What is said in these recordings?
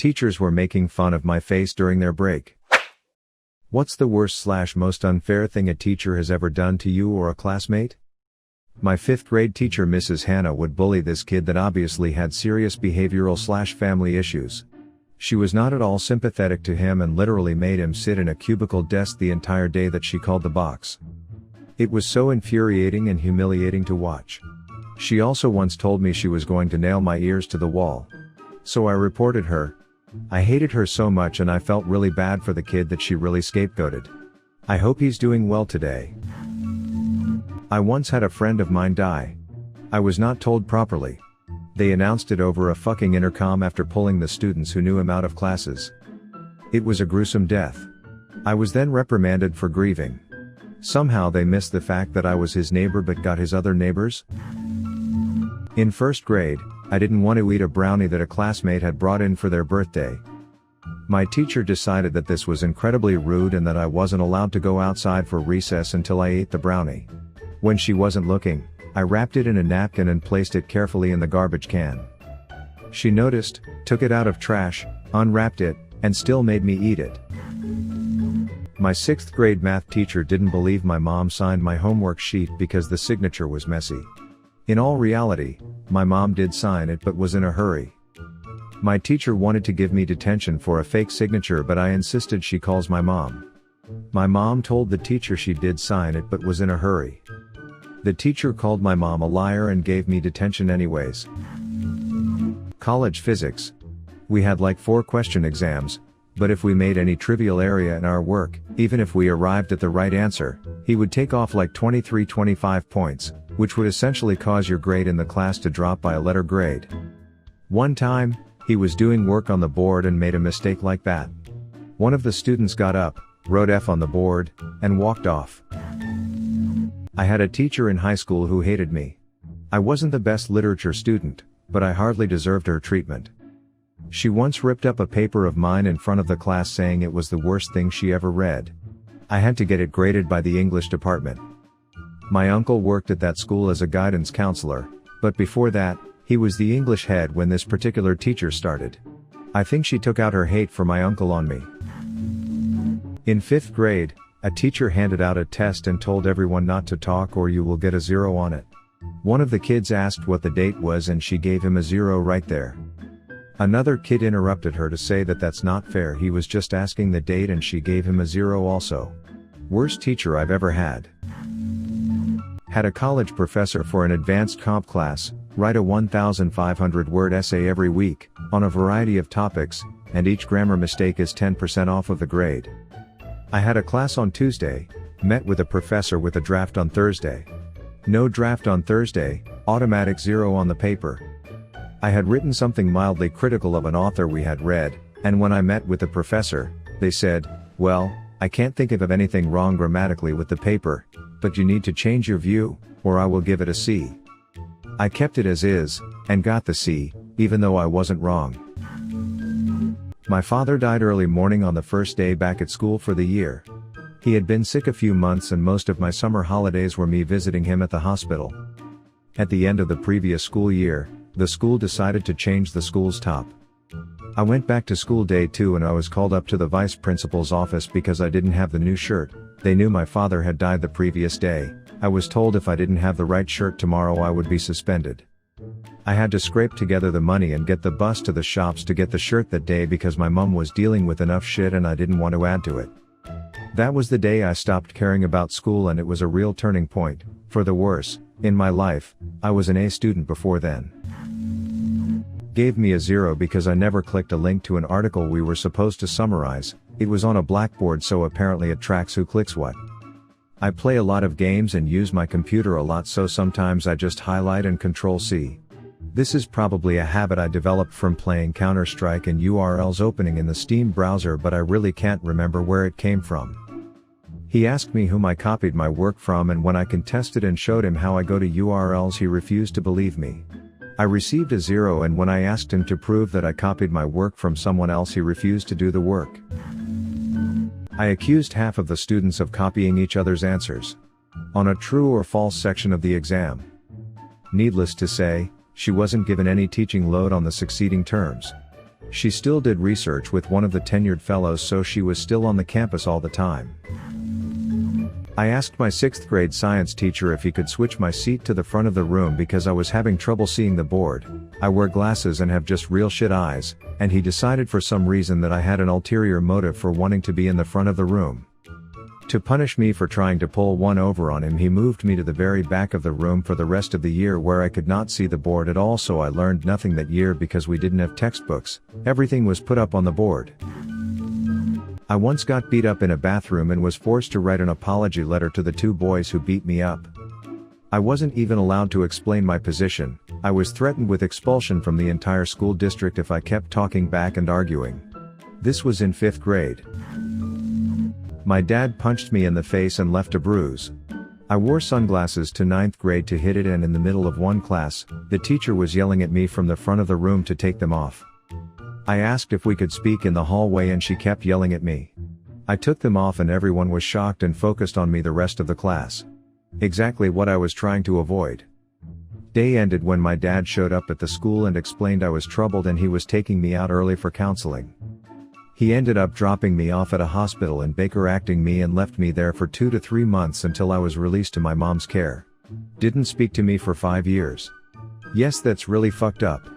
Teachers were making fun of my face during their break. What's the worst/most unfair thing a teacher has ever done to you or a classmate? My 5th grade teacher Mrs. Hannah would bully this kid that obviously had serious behavioral/family issues. She was not at all sympathetic to him and literally made him sit in a cubicle desk the entire day that she called the box. It was so infuriating and humiliating to watch. She also once told me she was going to nail my ears to the wall. So I reported her. I hated her so much and I felt really bad for the kid that she really scapegoated. I hope he's doing well today. I once had a friend of mine die. I was not told properly. They announced it over a fucking intercom after pulling the students who knew him out of classes. It was a gruesome death. I was then reprimanded for grieving. Somehow they missed the fact that I was his neighbor but got his other neighbors. In 1st grade, I didn't want to eat a brownie that a classmate had brought in for their birthday. My teacher decided that this was incredibly rude and that I wasn't allowed to go outside for recess until I ate the brownie. When she wasn't looking, I wrapped it in a napkin and placed it carefully in the garbage can. She noticed, took it out of trash, unwrapped it, and still made me eat it. My 6th grade math teacher didn't believe my mom signed my homework sheet because the signature was messy. In all reality, my mom did sign it but was in a hurry. My teacher wanted to give me detention for a fake signature but I insisted she calls my mom. My mom told the teacher she did sign it but was in a hurry. The teacher called my mom a liar and gave me detention anyways. College physics. We had like 4 question exams, but if we made any trivial area in our work, even if we arrived at the right answer, he would take off like 23-25 points, which would essentially cause your grade in the class to drop by a letter grade. One time, he was doing work on the board and made a mistake like that. One of the students got up, wrote F on the board, and walked off. I had a teacher in high school who hated me. I wasn't the best literature student, but I hardly deserved her treatment. She once ripped up a paper of mine in front of the class saying it was the worst thing she ever read. I had to get it graded by the English department. My uncle worked at that school as a guidance counselor, but before that, he was the English head when this particular teacher started. I think she took out her hate for my uncle on me. In 5th grade, a teacher handed out a test and told everyone not to talk or you will get a 0 on it. One of the kids asked what the date was and she gave him a 0 right there. Another kid interrupted her to say that that's not fair, he was just asking the date and she gave him a 0 also. Worst teacher I've ever had. Had a college professor for an advanced comp class, write a 1,500-word essay every week, on a variety of topics, and each grammar mistake is 10% off of the grade. I had a class on Tuesday, met with a professor with a draft on Thursday. No draft on Thursday, automatic 0 on the paper. I had written something mildly critical of an author we had read, and when I met with the professor, they said, well, I can't think of anything wrong grammatically with the paper, but you need to change your view, or I will give it a C. I kept it as is, and got the C, even though I wasn't wrong. My father died early morning on the first day back at school for the year. He had been sick a few months and most of my summer holidays were me visiting him at the hospital. At the end of the previous school year, the school decided to change the school's top. I went back to school day 2 and I was called up to the vice principal's office because I didn't have the new shirt. They knew my father had died the previous day. I was told if I didn't have the right shirt tomorrow I would be suspended. I had to scrape together the money and get the bus to the shops to get the shirt that day because my mom was dealing with enough shit and I didn't want to add to it. That was the day I stopped caring about school and it was a real turning point, for the worse, in my life. I was an A student before then. Gave me a 0 because I never clicked a link to an article we were supposed to summarize. It was on a blackboard so apparently it tracks who clicks what. I play a lot of games and use my computer a lot so sometimes I just highlight and Control-C. This is probably a habit I developed from playing Counter-Strike and URLs opening in the Steam browser but I really can't remember where it came from. He asked me whom I copied my work from and when I contested and showed him how I go to URLs he refused to believe me. I received a 0 and when I asked him to prove that I copied my work from someone else he refused to do the work. I accused half of the students of copying each other's answers on a true or false section of the exam. Needless to say, she wasn't given any teaching load on the succeeding terms. She still did research with one of the tenured fellows, so she was still on the campus all the time. I asked my 6th grade science teacher if he could switch my seat to the front of the room because I was having trouble seeing the board. I wear glasses and have just real shit eyes, and he decided for some reason that I had an ulterior motive for wanting to be in the front of the room. To punish me for trying to pull one over on him, he moved me to the very back of the room for the rest of the year where I could not see the board at all, so I learned nothing that year because we didn't have textbooks. Everything was put up on the board. I once got beat up in a bathroom and was forced to write an apology letter to the 2 boys who beat me up. I wasn't even allowed to explain my position. I was threatened with expulsion from the entire school district if I kept talking back and arguing. This was in 5th grade. My dad punched me in the face and left a bruise. I wore sunglasses to 9th grade to hide it, and in the middle of one class, the teacher was yelling at me from the front of the room to take them off. I asked if we could speak in the hallway and she kept yelling at me. I took them off and everyone was shocked and focused on me the rest of the class. Exactly what I was trying to avoid. Day ended when my dad showed up at the school and explained I was troubled and he was taking me out early for counseling. He ended up dropping me off at a hospital in Baker, acting me, and left me there for 2 to 3 months until I was released to my mom's care. Didn't speak to me for 5 years. Yes, that's really fucked up.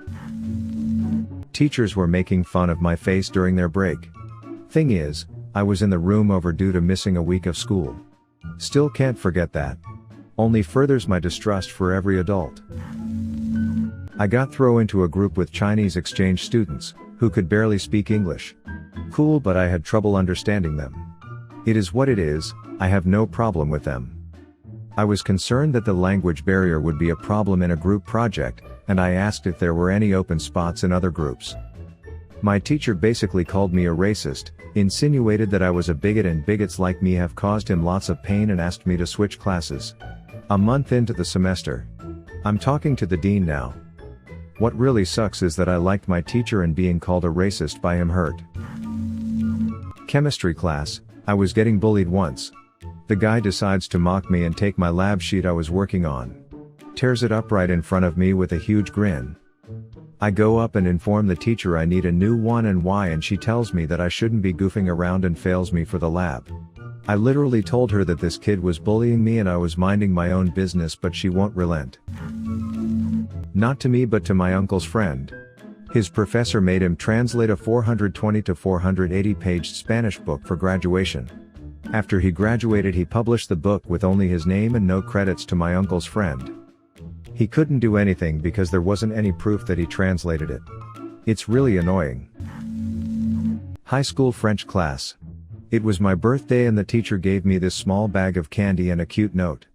Teachers were making fun of my face during their break. Thing is, I was in the room overdue to missing a week of school. Still can't forget that. Only furthers my distrust for every adult. I got thrown into a group with Chinese exchange students, who could barely speak English. Cool, but I had trouble understanding them. It is what it is, I have no problem with them. I was concerned that the language barrier would be a problem in a group project, and I asked if there were any open spots in other groups. My teacher basically called me a racist, insinuated that I was a bigot and bigots like me have caused him lots of pain, and asked me to switch classes. A month into the semester. I'm talking to the dean now. What really sucks is that I liked my teacher and being called a racist by him hurt. Chemistry class, I was getting bullied once. The guy decides to mock me and take my lab sheet I was working on. Tears it up right in front of me with a huge grin. I go up and inform the teacher I need a new one and why, and she tells me that I shouldn't be goofing around and fails me for the lab. I literally told her that this kid was bullying me and I was minding my own business, but she won't relent. Not to me but to my uncle's friend. His professor made him translate a 420 to 480 page Spanish book for graduation. After he graduated, he published the book with only his name and no credits to my uncle's friend. He couldn't do anything because there wasn't any proof that he translated it. It's really annoying. High school French class. It was my birthday and the teacher gave me this small bag of candy and a cute note.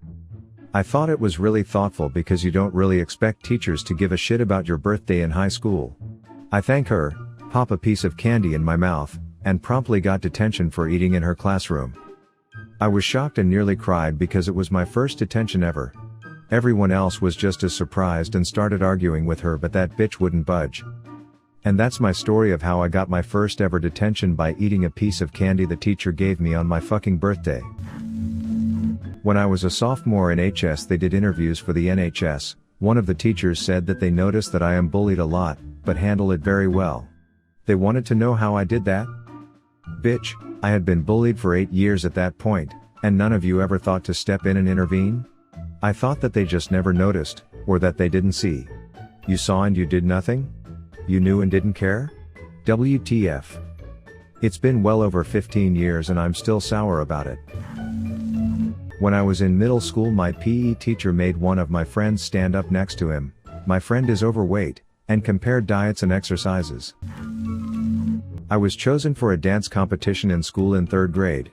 I thought it was really thoughtful because you don't really expect teachers to give a shit about your birthday in high school. I thank her, pop a piece of candy in my mouth, and promptly got detention for eating in her classroom. I was shocked and nearly cried because it was my first detention ever. Everyone else was just as surprised and started arguing with her, but that bitch wouldn't budge. And that's my story of how I got my first ever detention, by eating a piece of candy the teacher gave me on my fucking birthday. When I was a sophomore in HS, they did interviews for the NHS. One of the teachers said that they noticed that I am bullied a lot, but handle it very well. They wanted to know how I did that? Bitch, I had been bullied for 8 years at that point, and none of you ever thought to step in and intervene? I thought that they just never noticed, or that they didn't see. You saw and you did nothing? You knew and didn't care? WTF. It's been well over 15 years and I'm still sour about it. When I was in middle school, my PE teacher made one of my friends stand up next to him. My friend is overweight, and compared diets and exercises. I was chosen for a dance competition in school in 3rd grade.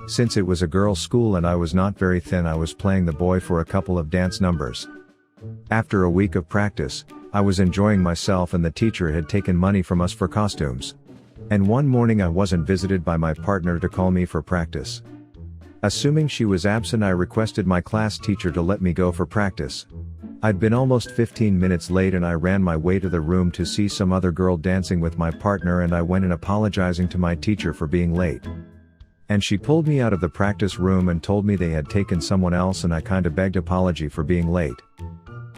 Since it was a girls' school and I was not very thin, I was playing the boy for a couple of dance numbers. After a week of practice, I was enjoying myself and the teacher had taken money from us for costumes. And one morning I wasn't visited by my partner to call me for practice. Assuming she was absent, I requested my class teacher to let me go for practice. I'd been almost 15 minutes late and I ran my way to the room to see some other girl dancing with my partner, and I went in apologizing to my teacher for being late. And she pulled me out of the practice room and told me they had taken someone else, and I kinda begged apology for being late.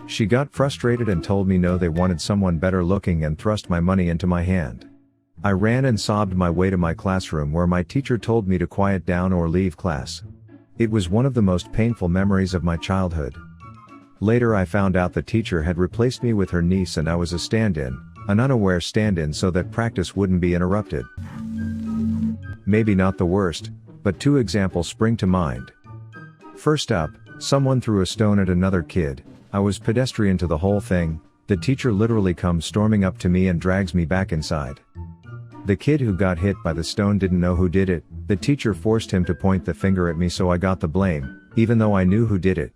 She got frustrated and told me no, they wanted someone better looking, and thrust my money into my hand. I ran and sobbed my way to my classroom where my teacher told me to quiet down or leave class. It was one of the most painful memories of my childhood. Later I found out the teacher had replaced me with her niece and I was a stand-in, an unaware stand-in so that practice wouldn't be interrupted. Maybe not the worst, but 2 examples spring to mind. First up, someone threw a stone at another kid. I was pedestrian to the whole thing. The teacher literally comes storming up to me and drags me back inside. The kid who got hit by the stone didn't know who did it. The teacher forced him to point the finger at me, so I got the blame, even though I knew who did it.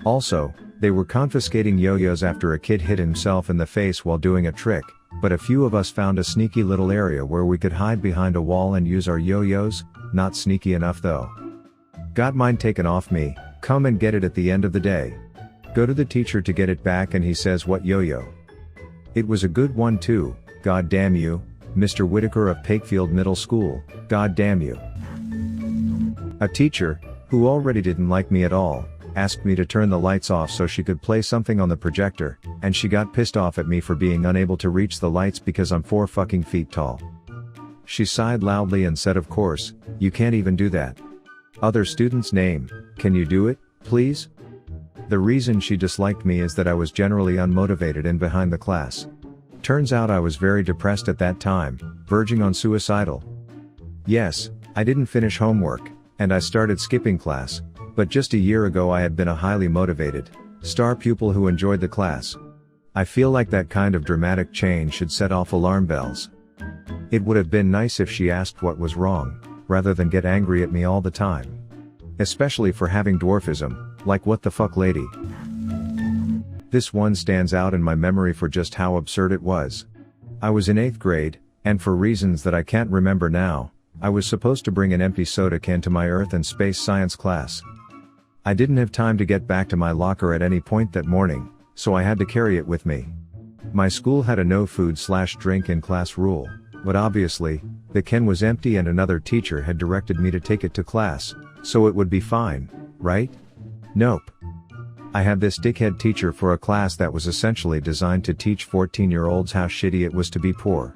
Also, they were confiscating yo-yos after a kid hit himself in the face while doing a trick, but a few of us found a sneaky little area where we could hide behind a wall and use our yo-yos. Not sneaky enough though. Got mine taken off me. Come and get it at the end of the day. Go to the teacher to get it back and he says, "What yo-yo?" It was a good one too. God damn you, Mr. Whitaker of Pakefield Middle School, god damn you. A teacher, who already didn't like me at all, asked me to turn the lights off so she could play something on the projector, and she got pissed off at me for being unable to reach the lights because I'm 4 fucking feet tall. She sighed loudly and said, "Of course, you can't even do that. Other student's name, can you do it, please?" The reason she disliked me is that I was generally unmotivated and behind the class. Turns out I was very depressed at that time, verging on suicidal. Yes, I didn't finish homework, and I started skipping class, but just a year ago I had been a highly motivated, star pupil who enjoyed the class. I feel like that kind of dramatic change should set off alarm bells. It would have been nice if she asked what was wrong, rather than get angry at me all the time. Especially for having dwarfism, like what the fuck lady. This one stands out in my memory for just how absurd it was. I was in 8th grade, and for reasons that I can't remember now, I was supposed to bring an empty soda can to my Earth and Space Science class. I didn't have time to get back to my locker at any point that morning, so I had to carry it with me. My school had a no food/drink in class rule, but obviously, the can was empty and another teacher had directed me to take it to class, so it would be fine, right? Nope. I had this dickhead teacher for a class that was essentially designed to teach 14-year-olds how shitty it was to be poor.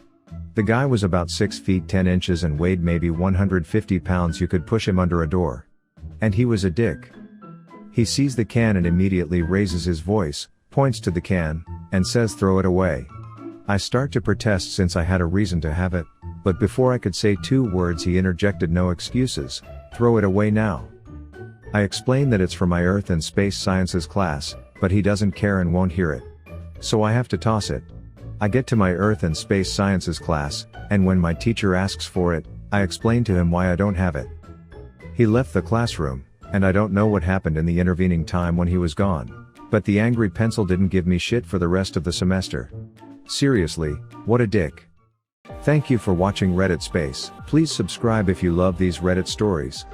The guy was about 6 feet 10 inches and weighed maybe 150 pounds. You could push him under a door. And he was a dick. He sees the can and immediately raises his voice, points to the can, and says, "Throw it away." I start to protest since I had a reason to have it, but before I could say 2 words he interjected, "No excuses, throw it away now." I explain that it's for my Earth and Space Sciences class, but he doesn't care and won't hear it. So I have to toss it. I get to my Earth and Space Sciences class, and when my teacher asks for it, I explain to him why I don't have it. He left the classroom, and I don't know what happened in the intervening time when he was gone, but the angry pencil didn't give me shit for the rest of the semester. Seriously, what a dick. Thank you for watching Reddit Space. Please subscribe if you love these Reddit stories.